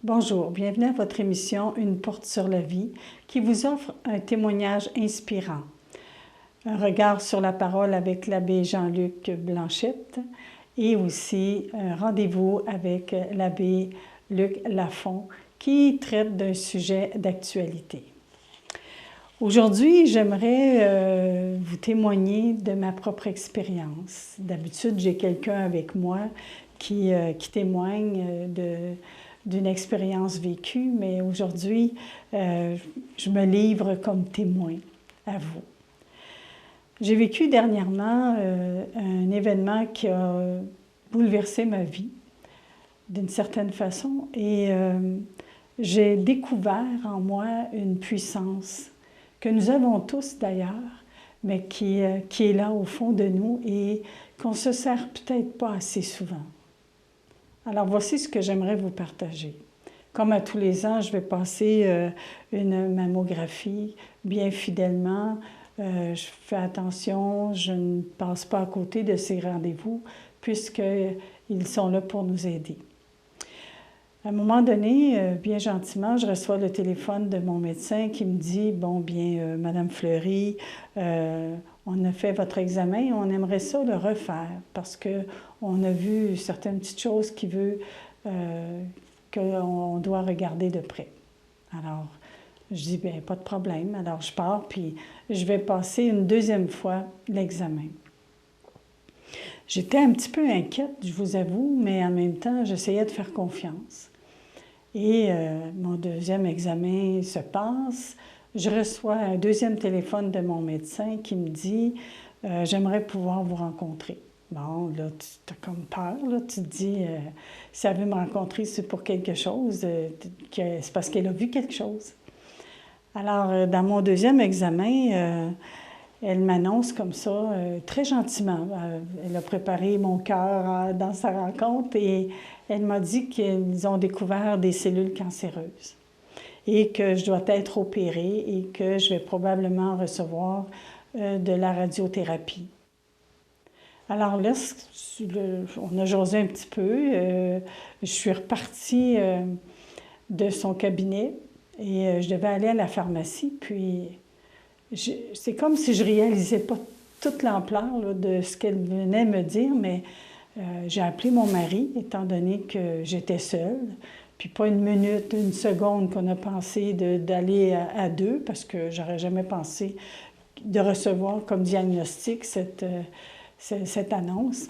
Bonjour, bienvenue à votre émission Une porte sur la vie qui vous offre un témoignage inspirant. Un regard sur la parole avec l'abbé Jean-Luc Blanchette et aussi un rendez-vous avec l'abbé Luc Lafont qui traite d'un sujet d'actualité. Aujourd'hui, j'aimerais vous témoigner de ma propre expérience. D'habitude, j'ai quelqu'un avec moi qui témoigne d'une expérience vécue, mais aujourd'hui, je me livre comme témoin à vous. J'ai vécu dernièrement un événement qui a bouleversé ma vie d'une certaine façon et j'ai découvert en moi une puissance que nous avons tous d'ailleurs, mais qui est là au fond de nous et qu'on ne se sert peut-être pas assez souvent. Alors voici ce que j'aimerais vous partager. Comme à tous les ans, je vais passer une mammographie bien fidèlement. Je fais attention, je ne passe pas à côté de ces rendez-vous puisqu'ils sont là pour nous aider. À un moment donné, bien gentiment, je reçois le téléphone de mon médecin qui me dit « Bon, bien, Madame Fleury, on a fait votre examen et on aimerait ça le refaire parce qu'on a vu certaines petites choses qui veut qu'on doit regarder de près. » Alors, je dis « Bien, pas de problème. » Alors, je pars, puis je vais passer une deuxième fois l'examen. J'étais un petit peu inquiète, je vous avoue, mais en même temps, j'essayais de faire confiance. Et mon deuxième examen se passe. Je reçois un deuxième téléphone de mon médecin qui me dit « J'aimerais pouvoir vous rencontrer. » Bon, là, tu as comme peur, là, tu te dis si elle veut me rencontrer, c'est pour quelque chose, c'est parce qu'elle a vu quelque chose. Alors, dans mon deuxième examen, elle m'annonce comme ça, très gentiment. Elle a préparé mon cœur dans sa rencontre et elle m'a dit qu'ils ont découvert des cellules cancéreuses et que je dois être opérée et que je vais probablement recevoir de la radiothérapie. Alors là, on a jasé un petit peu. Je suis repartie de son cabinet et je devais aller à la pharmacie, puis c'est comme si je ne réalisais pas toute l'ampleur de ce qu'elle venait me dire, mais j'ai appelé mon mari, étant donné que j'étais seule, puis pas une minute, une seconde qu'on a pensé d'aller à deux, parce que j'aurais jamais pensé de recevoir comme diagnostic cette annonce.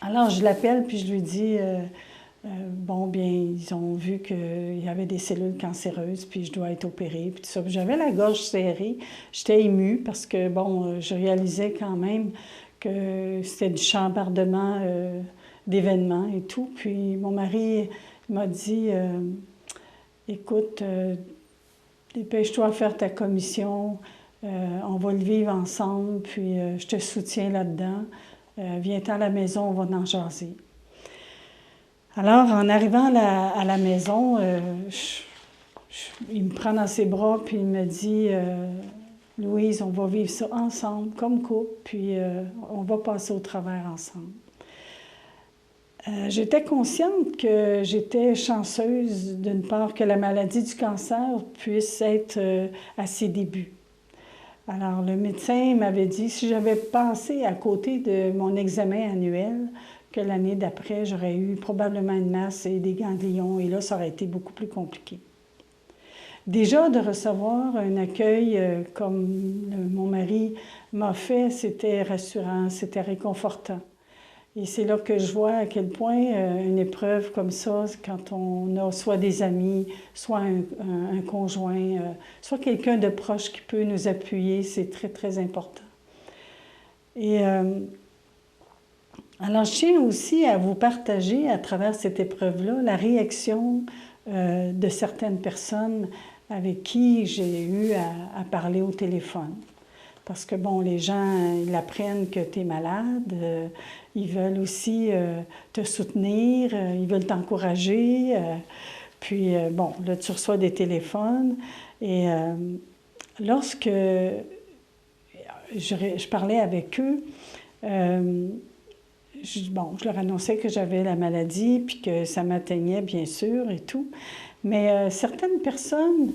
Alors je l'appelle, puis je lui dis... bon, bien, ils ont vu qu'il y avait des cellules cancéreuses, puis je dois être opérée, puis tout ça. J'avais la gorge serrée, j'étais émue parce que, bon, je réalisais quand même que c'était du chambardement d'événements et tout. Puis mon mari m'a dit « Écoute, dépêche-toi à faire ta commission, on va le vivre ensemble, puis je te soutiens là-dedans. Viens-t'en à la maison, on va en jaser. » Alors, en arrivant à la maison, il me prend dans ses bras, puis il me dit « Louise, on va vivre ça ensemble, comme couple, puis on va passer au travers ensemble. » J'étais consciente que j'étais chanceuse, d'une part, que la maladie du cancer puisse être à ses débuts. Alors, le médecin m'avait dit, si j'avais passé à côté de mon examen annuel, que l'année d'après, j'aurais eu probablement une masse et des ganglions, et là, ça aurait été beaucoup plus compliqué. Déjà, de recevoir un accueil comme mon mari m'a fait, c'était rassurant, c'était réconfortant. Et c'est là que je vois à quel point une épreuve comme ça, quand on a soit des amis, soit un conjoint, soit quelqu'un de proche qui peut nous appuyer, c'est très, très important. Et alors, je tiens aussi à vous partager à travers cette épreuve-là la réaction de certaines personnes avec qui j'ai eu à parler au téléphone. Parce que, bon, les gens, ils apprennent que tu es malade, ils veulent aussi te soutenir, ils veulent t'encourager. Puis, bon, là, tu reçois des téléphones. Et lorsque je parlais avec eux, bon, je leur annonçais que j'avais la maladie, puis que ça m'atteignait, bien sûr, et tout. Mais certaines personnes,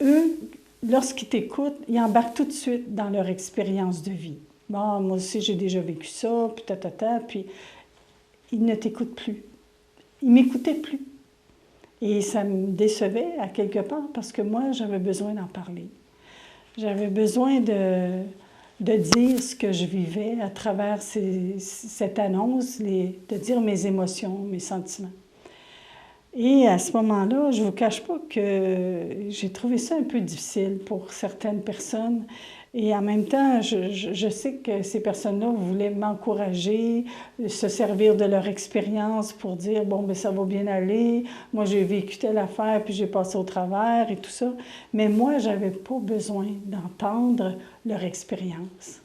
eux, lorsqu'ils t'écoutent, ils embarquent tout de suite dans leur expérience de vie. Bon, moi aussi, j'ai déjà vécu ça, puis puis ils ne t'écoutent plus. Ils m'écoutaient plus. Et ça me décevait à quelque part parce que moi, j'avais besoin d'en parler. J'avais besoin de dire ce que je vivais à travers cette annonce, de dire mes émotions, mes sentiments. Et à ce moment-là, je ne vous cache pas que j'ai trouvé ça un peu difficile pour certaines personnes. Et en même temps, je sais que ces personnes-là voulaient m'encourager, se servir de leur expérience pour dire « bon, bien, ça va bien aller, moi j'ai vécu telle affaire, puis j'ai passé au travers et tout ça ». Mais moi, je n'avais pas besoin d'entendre leur expérience.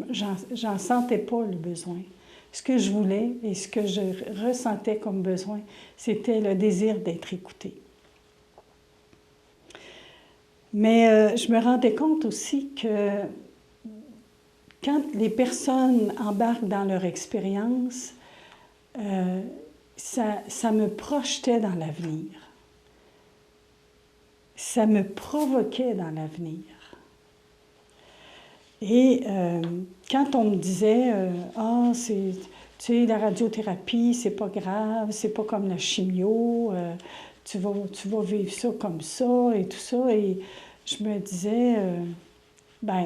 J'en sentais pas le besoin. Ce que je voulais et ce que je ressentais comme besoin, c'était le désir d'être écoutée. Mais je me rendais compte aussi que quand les personnes embarquent dans leur expérience, ça me projetait dans l'avenir. Ça me provoquait dans l'avenir. Et quand on me disait « Ah, tu sais, la radiothérapie, c'est pas grave, c'est pas comme la chimio, tu vas vivre ça comme ça et tout ça. » Et je me disais, ben,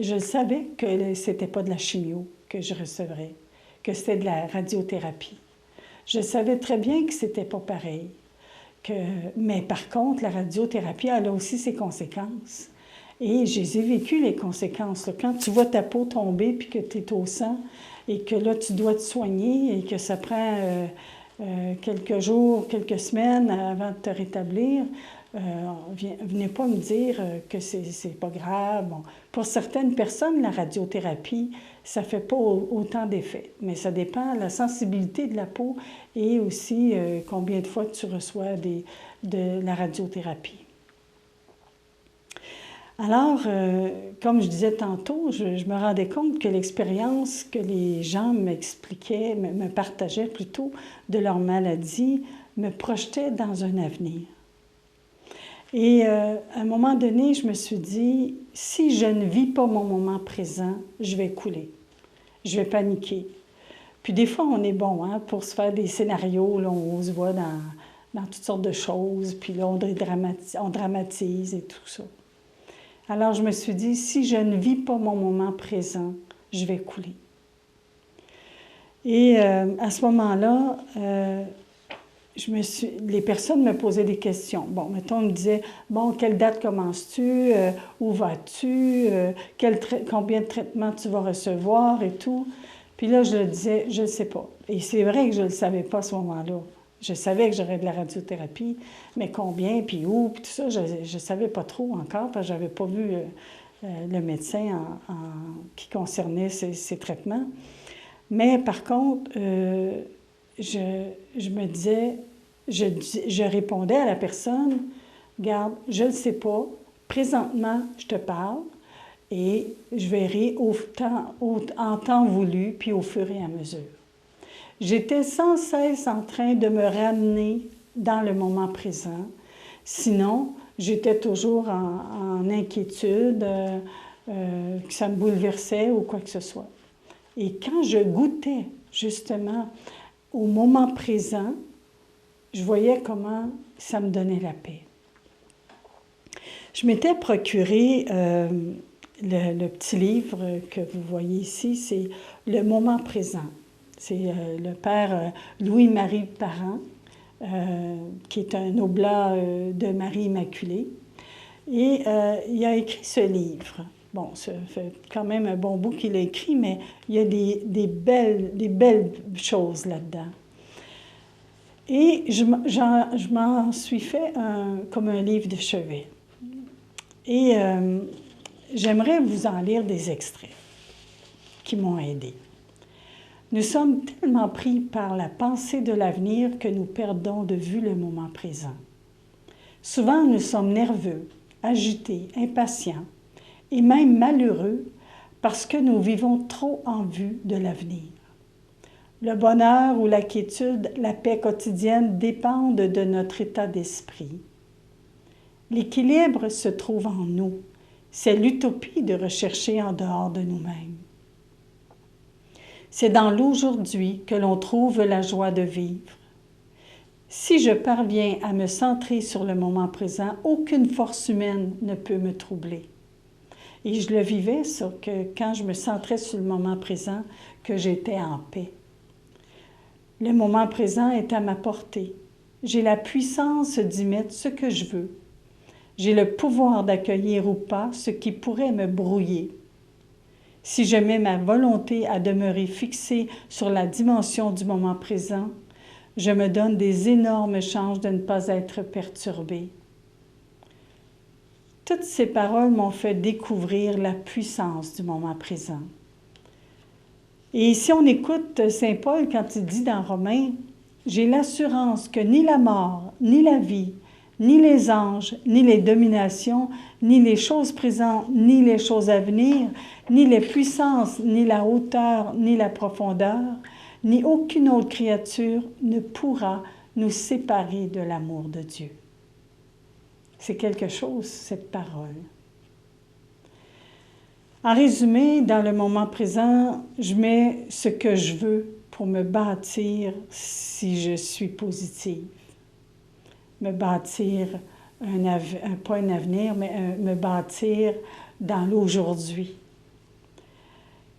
je savais que c'était pas de la chimio que je recevrais, que c'était de la radiothérapie. Je savais très bien que c'était pas pareil. Mais par contre, la radiothérapie, elle a aussi ses conséquences. Et j'ai vécu les conséquences. Là. Quand tu vois ta peau tomber puis que tu es au sang et que là, tu dois te soigner et que ça prend quelques jours, quelques semaines avant de te rétablir, venez pas me dire que c'est pas grave. Bon, pour certaines personnes, la radiothérapie, ça fait pas autant d'effet. Mais ça dépend de la sensibilité de la peau et aussi combien de fois tu reçois de la radiothérapie. Alors, comme je disais tantôt, je me rendais compte que l'expérience que les gens m'expliquaient, me partageaient plutôt de leur maladie, me projetait dans un avenir. Et à un moment donné, je me suis dit, si je ne vis pas mon moment présent, je vais couler, je vais paniquer. Puis des fois, on est bon pour se faire des scénarios, là, on se voit dans toutes sortes de choses, puis là, on dramatise et tout ça. Alors, je me suis dit, si je ne vis pas mon moment présent, je vais couler. Et à ce moment-là, les personnes me posaient des questions. Bon, mettons, on me disait, bon, quelle date commences-tu? Où vas-tu? Combien de traitements tu vas recevoir et tout? Puis là, je le disais, je ne sais pas. Et c'est vrai que je ne le savais pas à ce moment-là. Je savais que j'aurais de la radiothérapie, mais combien, puis où, puis tout ça, je ne savais pas trop encore, parce que je n'avais pas vu le médecin qui concernait ces traitements. Mais par contre, je me disais, je répondais à la personne, « Regarde, je ne le sais pas, présentement, je te parle, et je verrai en temps voulu, puis au fur et à mesure. » J'étais sans cesse en train de me ramener dans le moment présent. Sinon, j'étais toujours en inquiétude, que ça me bouleversait ou quoi que ce soit. Et quand je goûtais justement au moment présent, je voyais comment ça me donnait la paix. Je m'étais procuré le petit livre que vous voyez ici, c'est « Le moment présent ». C'est le père Louis-Marie Parent, qui est un oblat de Marie Immaculée. Et il a écrit ce livre. Bon, ça fait quand même un bon bout qu'il a écrit, mais il y a des belles choses là-dedans. Et je m'en suis fait comme un livre de chevet. Et j'aimerais vous en lire des extraits qui m'ont aidée. Nous sommes tellement pris par la pensée de l'avenir que nous perdons de vue le moment présent. Souvent, nous sommes nerveux, agités, impatients et même malheureux parce que nous vivons trop en vue de l'avenir. Le bonheur ou la quiétude, la paix quotidienne dépendent de notre état d'esprit. L'équilibre se trouve en nous. C'est l'utopie de rechercher en dehors de nous-mêmes. C'est dans l'aujourd'hui que l'on trouve la joie de vivre. Si je parviens à me centrer sur le moment présent, aucune force humaine ne peut me troubler. Et je le vivais, ça, que quand je me centrais sur le moment présent, que j'étais en paix. Le moment présent est à ma portée. J'ai la puissance d'y mettre ce que je veux. J'ai le pouvoir d'accueillir ou pas ce qui pourrait me brouiller. Si je mets ma volonté à demeurer fixée sur la dimension du moment présent, je me donne des énormes chances de ne pas être perturbée. Toutes ces paroles m'ont fait découvrir la puissance du moment présent. Et si on écoute Saint Paul quand il dit dans Romains, « J'ai l'assurance que ni la mort, ni la vie, ni les anges, ni les dominations, ni les choses présentes, ni les choses à venir, ni les puissances, ni la hauteur, ni la profondeur, ni aucune autre créature ne pourra nous séparer de l'amour de Dieu. » C'est quelque chose, cette parole. En résumé, dans le moment présent, je mets ce que je veux pour me bâtir si je suis positive. Me bâtir, pas un avenir, mais me bâtir dans l'aujourd'hui.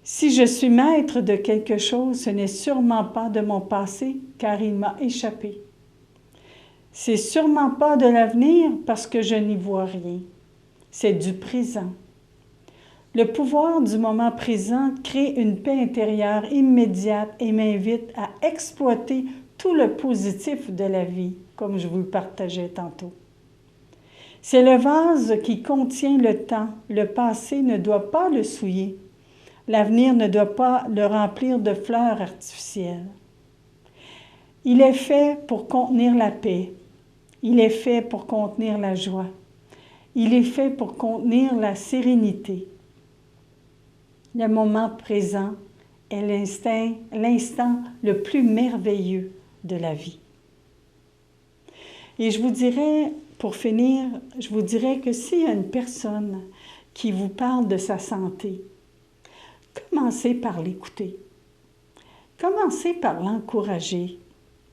Si je suis maître de quelque chose, ce n'est sûrement pas de mon passé, car il m'a échappé. C'est sûrement pas de l'avenir, parce que je n'y vois rien. C'est du présent. Le pouvoir du moment présent crée une paix intérieure immédiate et m'invite à exploiter tout le positif de la vie, comme je vous le partageais tantôt. C'est le vase qui contient le temps. Le passé ne doit pas le souiller. L'avenir ne doit pas le remplir de fleurs artificielles. Il est fait pour contenir la paix. Il est fait pour contenir la joie. Il est fait pour contenir la sérénité. Le moment présent est l'instant le plus merveilleux de la vie. Et je vous dirais, pour finir, je vous dirais que s'il y a une personne qui vous parle de sa santé, commencez par l'écouter. Commencez par l'encourager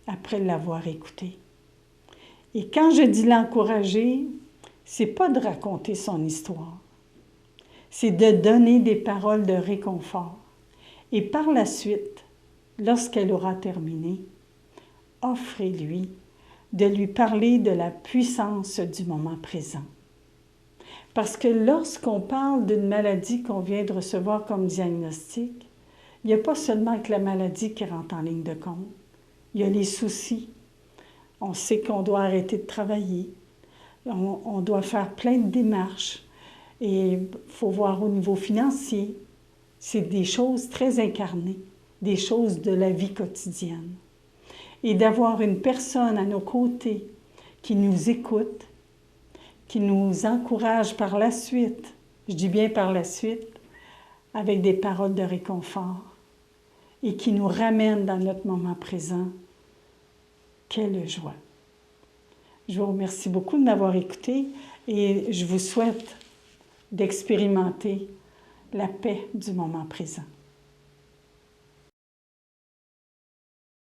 après l'avoir écouté. Et quand je dis l'encourager, c'est pas de raconter son histoire. C'est de donner des paroles de réconfort. Et par la suite, lorsqu'elle aura terminé, offrez-lui de lui parler de la puissance du moment présent. Parce que lorsqu'on parle d'une maladie qu'on vient de recevoir comme diagnostic, il n'y a pas seulement que la maladie qui rentre en ligne de compte. Il y a les soucis. On sait qu'on doit arrêter de travailler. On doit faire plein de démarches. Et il faut voir au niveau financier. C'est des choses très incarnées, des choses de la vie quotidienne. Et d'avoir une personne à nos côtés qui nous écoute, qui nous encourage par la suite, je dis bien par la suite, avec des paroles de réconfort, et qui nous ramène dans notre moment présent. Quelle joie! Je vous remercie beaucoup de m'avoir écouté et je vous souhaite d'expérimenter la paix du moment présent.